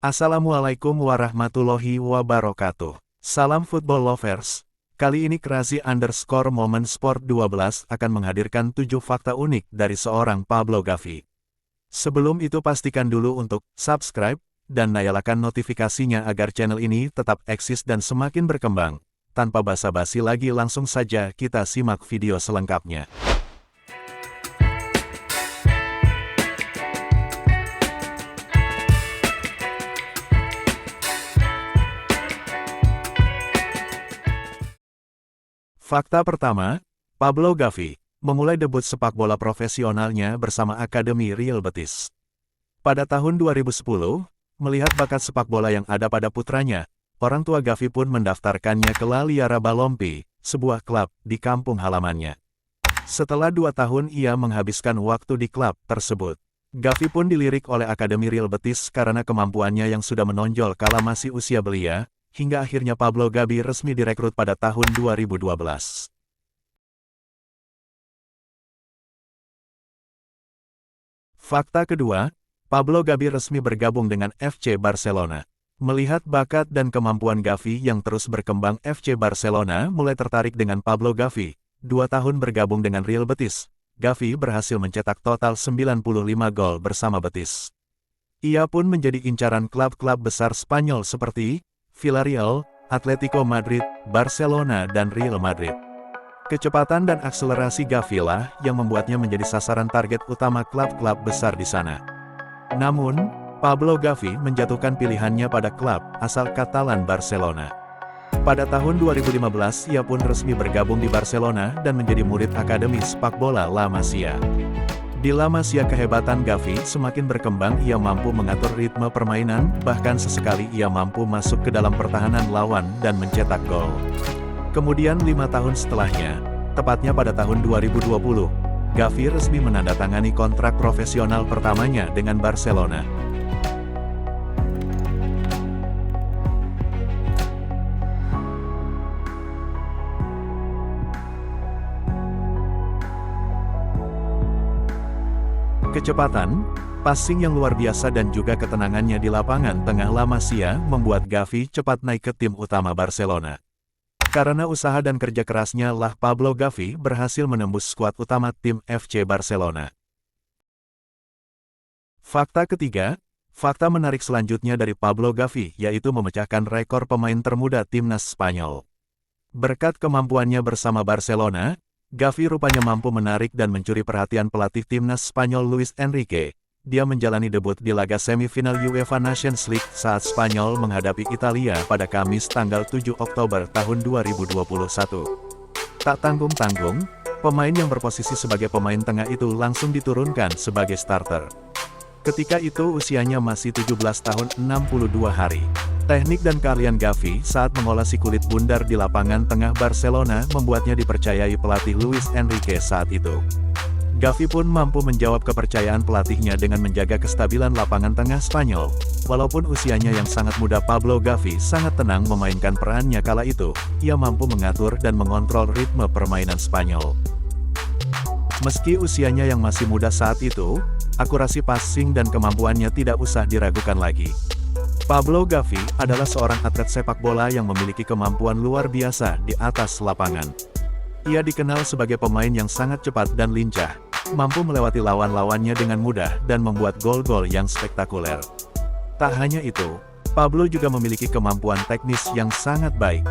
Assalamualaikum warahmatullahi wabarakatuh. Salam football lovers. Kali ini Crazy_Moment Sport 12 akan menghadirkan 7 fakta unik dari seorang Pablo Gavi. Sebelum itu pastikan dulu untuk subscribe dan nyalakan notifikasinya agar channel ini tetap eksis dan semakin berkembang. Tanpa basa-basi lagi, langsung saja kita simak video selengkapnya. Fakta pertama, Pablo Gavi memulai debut sepak bola profesionalnya bersama Akademi Real Betis. Pada tahun 2010, melihat bakat sepak bola yang ada pada putranya, orang tua Gavi pun mendaftarkannya ke La Liga Balompié, sebuah klub di kampung halamannya. Setelah 2 tahun ia menghabiskan waktu di klub tersebut, Gavi pun dilirik oleh Akademi Real Betis karena kemampuannya yang sudah menonjol kala masih usia belia, hingga akhirnya Pablo Gavi resmi direkrut pada tahun 2012. Fakta kedua, Pablo Gavi resmi bergabung dengan FC Barcelona. Melihat bakat dan kemampuan Gavi yang terus berkembang, FC Barcelona mulai tertarik dengan Pablo Gavi. 2 tahun bergabung dengan Real Betis, Gavi berhasil mencetak total 95 gol bersama Betis. Ia pun menjadi incaran klub-klub besar Spanyol seperti Villarreal, Atletico Madrid, Barcelona dan Real Madrid. Kecepatan dan akselerasi Gavi lah yang membuatnya menjadi sasaran target utama klub-klub besar di sana. Namun, Pablo Gavi menjatuhkan pilihannya pada klub asal Katalan Barcelona. Pada tahun 2015 ia pun resmi bergabung di Barcelona dan menjadi murid akademi sepak bola La Masia. Di La Masia kehebatan Gavi semakin berkembang, ia mampu mengatur ritme permainan, bahkan sesekali ia mampu masuk ke dalam pertahanan lawan dan mencetak gol. Kemudian 5 tahun setelahnya, tepatnya pada tahun 2020, Gavi resmi menandatangani kontrak profesional pertamanya dengan Barcelona. Kecepatan, passing yang luar biasa dan juga ketenangannya di lapangan tengah La Masia membuat Gavi cepat naik ke tim utama Barcelona. Karena usaha dan kerja kerasnya lah Pablo Gavi berhasil menembus skuad utama tim FC Barcelona. Fakta ketiga, fakta menarik selanjutnya dari Pablo Gavi yaitu memecahkan rekor pemain termuda timnas Spanyol. Berkat kemampuannya bersama Barcelona, Gavi rupanya mampu menarik dan mencuri perhatian pelatih timnas Spanyol Luis Enrique. Dia menjalani debut di laga semifinal UEFA Nations League saat Spanyol menghadapi Italia pada Kamis tanggal 7 Oktober tahun 2021. Tak tanggung-tanggung, pemain yang berposisi sebagai pemain tengah itu langsung diturunkan sebagai starter. Ketika itu usianya masih 17 tahun 62 hari. Teknik dan keahlian Gavi saat mengolesi kulit bundar di lapangan tengah Barcelona membuatnya dipercayai pelatih Luis Enrique saat itu. Gavi pun mampu menjawab kepercayaan pelatihnya dengan menjaga kestabilan lapangan tengah Spanyol. Walaupun usianya yang sangat muda, Pablo Gavi sangat tenang memainkan perannya kala itu. Ia mampu mengatur dan mengontrol ritme permainan Spanyol. Meski usianya yang masih muda saat itu, akurasi passing dan kemampuannya tidak usah diragukan lagi. Pablo Gavi adalah seorang atlet sepak bola yang memiliki kemampuan luar biasa di atas lapangan. Ia dikenal sebagai pemain yang sangat cepat dan lincah, mampu melewati lawan-lawannya dengan mudah dan membuat gol-gol yang spektakuler. Tak hanya itu, Pablo juga memiliki kemampuan teknis yang sangat baik.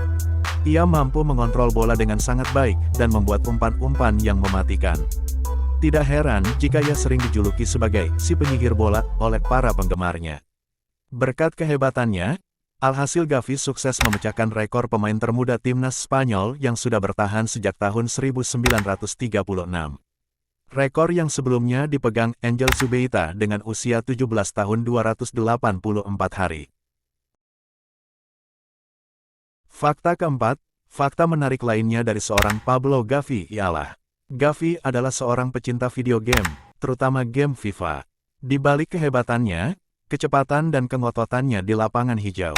Ia mampu mengontrol bola dengan sangat baik dan membuat umpan-umpan yang mematikan. Tidak heran jika ia sering dijuluki sebagai si penyihir bola oleh para penggemarnya. Berkat kehebatannya, alhasil Gavi sukses memecahkan rekor pemain termuda timnas Spanyol yang sudah bertahan sejak tahun 1936. Rekor yang sebelumnya dipegang Angel Zubeita dengan usia 17 tahun 284 hari. Fakta keempat, fakta menarik lainnya dari seorang Pablo Gavi ialah, Gavi adalah seorang pecinta video game, terutama game FIFA. Di balik kehebatannya, kecepatan dan kengototannya di lapangan hijau,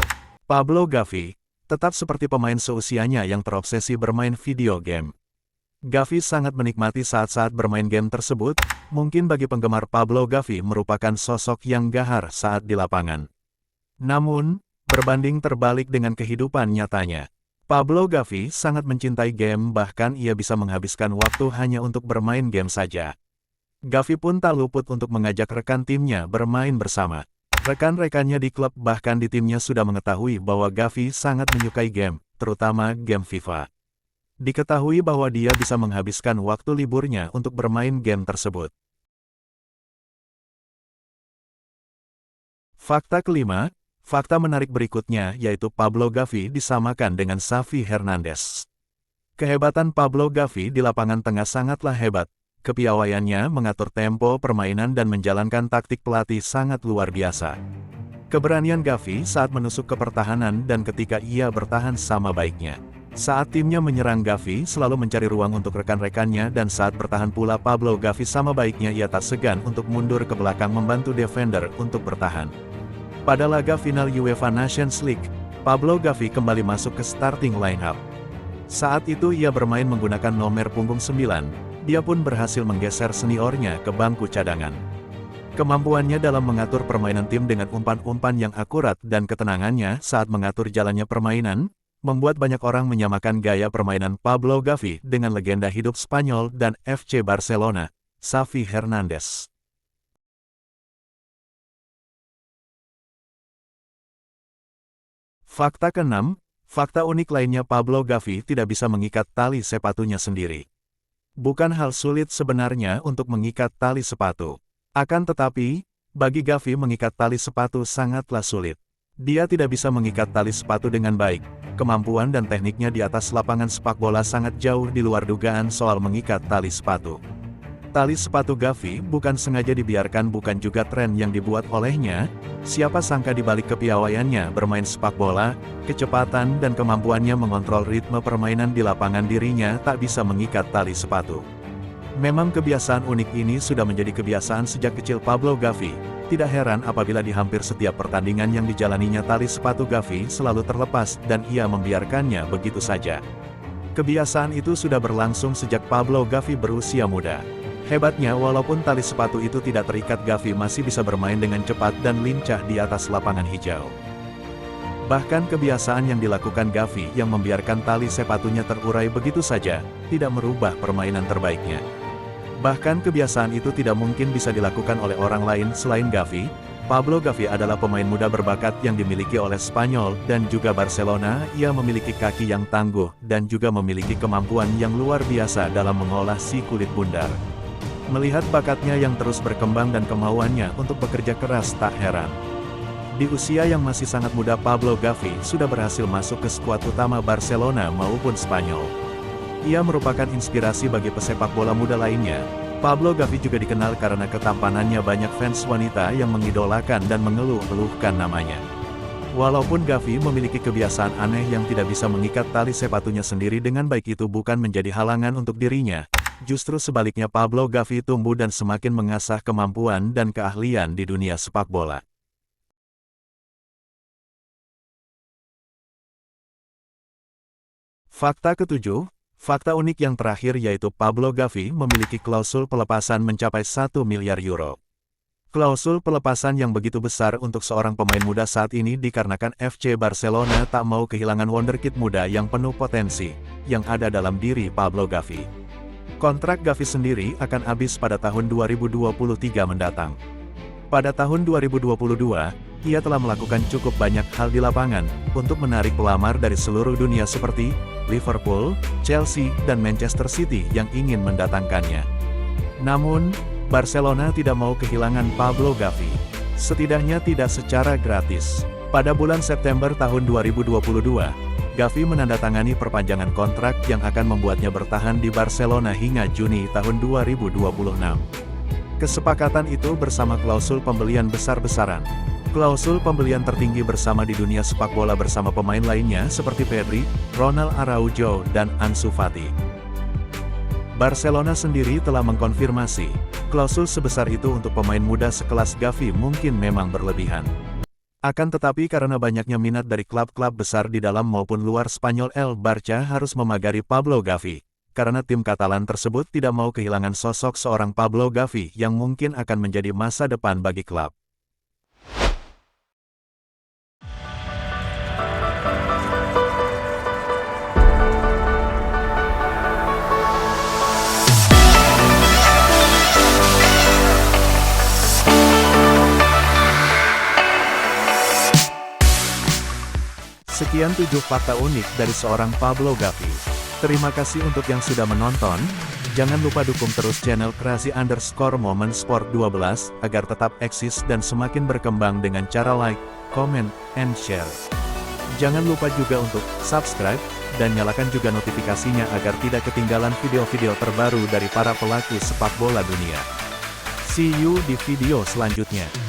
Pablo Gavi tetap seperti pemain seusianya yang terobsesi bermain video game. Gavi sangat menikmati saat-saat bermain game tersebut, mungkin bagi penggemar Pablo Gavi merupakan sosok yang gahar saat di lapangan. Namun, berbanding terbalik dengan kehidupan nyatanya. Pablo Gavi sangat mencintai game, bahkan ia bisa menghabiskan waktu hanya untuk bermain game saja. Gavi pun tak luput untuk mengajak rekan timnya bermain bersama. Rekan-rekannya di klub bahkan di timnya sudah mengetahui bahwa Gavi sangat menyukai game, terutama game FIFA. Diketahui bahwa dia bisa menghabiskan waktu liburnya untuk bermain game tersebut. Fakta kelima, fakta menarik berikutnya yaitu Pablo Gavi disamakan dengan Xavi Hernandez. Kehebatan Pablo Gavi di lapangan tengah sangatlah hebat. Kepiawaiannya mengatur tempo permainan dan menjalankan taktik pelatih sangat luar biasa. Keberanian Gavi saat menusuk ke pertahanan dan ketika ia bertahan sama baiknya. Saat timnya menyerang, Gavi selalu mencari ruang untuk rekan-rekannya dan saat bertahan pula Pablo Gavi sama baiknya ia tak segan untuk mundur ke belakang membantu defender untuk bertahan. Pada laga final UEFA Nations League, Pablo Gavi kembali masuk ke starting lineup. Saat itu ia bermain menggunakan nomor punggung 9. Dia pun berhasil menggeser seniornya ke bangku cadangan. Kemampuannya dalam mengatur permainan tim dengan umpan-umpan yang akurat dan ketenangannya saat mengatur jalannya permainan, membuat banyak orang menyamakan gaya permainan Pablo Gavi dengan legenda hidup Spanyol dan FC Barcelona, Xavi Hernandez. Fakta ke-6, fakta unik lainnya Pablo Gavi tidak bisa mengikat tali sepatunya sendiri. Bukan hal sulit sebenarnya untuk mengikat tali sepatu. Akan tetapi, bagi Gavi mengikat tali sepatu sangatlah sulit. Dia tidak bisa mengikat tali sepatu dengan baik. Kemampuan dan tekniknya di atas lapangan sepak bola sangat jauh di luar dugaan soal mengikat tali sepatu. Tali sepatu Gavi bukan sengaja dibiarkan, bukan juga tren yang dibuat olehnya. Siapa sangka di balik kepiawaiannya bermain sepak bola, kecepatan dan kemampuannya mengontrol ritme permainan di lapangan dirinya tak bisa mengikat tali sepatu. Memang kebiasaan unik ini sudah menjadi kebiasaan sejak kecil Pablo Gavi. Tidak heran apabila di hampir setiap pertandingan yang dijalaninya tali sepatu Gavi selalu terlepas dan ia membiarkannya begitu saja. Kebiasaan itu sudah berlangsung sejak Pablo Gavi berusia muda. Hebatnya, walaupun tali sepatu itu tidak terikat, Gavi masih bisa bermain dengan cepat dan lincah di atas lapangan hijau. Bahkan kebiasaan yang dilakukan Gavi yang membiarkan tali sepatunya terurai begitu saja, tidak merubah permainan terbaiknya. Bahkan kebiasaan itu tidak mungkin bisa dilakukan oleh orang lain selain Gavi. Pablo Gavi adalah pemain muda berbakat yang dimiliki oleh Spanyol dan juga Barcelona. Ia memiliki kaki yang tangguh dan juga memiliki kemampuan yang luar biasa dalam mengolah si kulit bundar. Melihat bakatnya yang terus berkembang dan kemauannya untuk bekerja keras, tak heran. Di usia yang masih sangat muda, Pablo Gavi sudah berhasil masuk ke skuad utama Barcelona maupun Spanyol. Ia merupakan inspirasi bagi pesepak bola muda lainnya. Pablo Gavi juga dikenal karena ketampanannya, banyak fans wanita yang mengidolakan dan mengeluh-eluhkan namanya. Walaupun Gavi memiliki kebiasaan aneh yang tidak bisa mengikat tali sepatunya sendiri dengan baik, itu bukan menjadi halangan untuk dirinya. Justru sebaliknya, Pablo Gavi tumbuh dan semakin mengasah kemampuan dan keahlian di dunia sepak bola. Fakta ke-7, fakta unik yang terakhir yaitu Pablo Gavi memiliki klausul pelepasan mencapai 1 miliar euro. Klausul pelepasan yang begitu besar untuk seorang pemain muda saat ini dikarenakan FC Barcelona tak mau kehilangan wonderkid muda yang penuh potensi yang ada dalam diri Pablo Gavi. Kontrak Gavi sendiri akan habis pada tahun 2023 mendatang. Pada tahun 2022, ia telah melakukan cukup banyak hal di lapangan untuk menarik pelamar dari seluruh dunia seperti Liverpool, Chelsea, dan Manchester City yang ingin mendatangkannya. Namun, Barcelona tidak mau kehilangan Pablo Gavi. Setidaknya tidak secara gratis. Pada bulan September tahun 2022, Gavi menandatangani perpanjangan kontrak yang akan membuatnya bertahan di Barcelona hingga Juni tahun 2026. Kesepakatan itu bersama klausul pembelian besar-besaran. Klausul pembelian tertinggi bersama di dunia sepak bola bersama pemain lainnya seperti Pedri, Ronald Araujo, dan Ansu Fati. Barcelona sendiri telah mengkonfirmasi, klausul sebesar itu untuk pemain muda sekelas Gavi mungkin memang berlebihan. Akan tetapi karena banyaknya minat dari klub-klub besar di dalam maupun luar Spanyol, El Barça harus memagari Pablo Gavi. karena tim Katalan tersebut tidak mau kehilangan sosok seorang Pablo Gavi yang mungkin akan menjadi masa depan bagi klub. Sekian 7 fakta unik dari seorang Pablo Gavi. Terima kasih untuk yang sudah menonton. Jangan lupa dukung terus channel Kreasi_Momen Sport 12 agar tetap eksis dan semakin berkembang dengan cara like, comment, and share. Jangan lupa juga untuk subscribe dan nyalakan juga notifikasinya agar tidak ketinggalan video-video terbaru dari para pelaku sepak bola dunia. See you di video selanjutnya.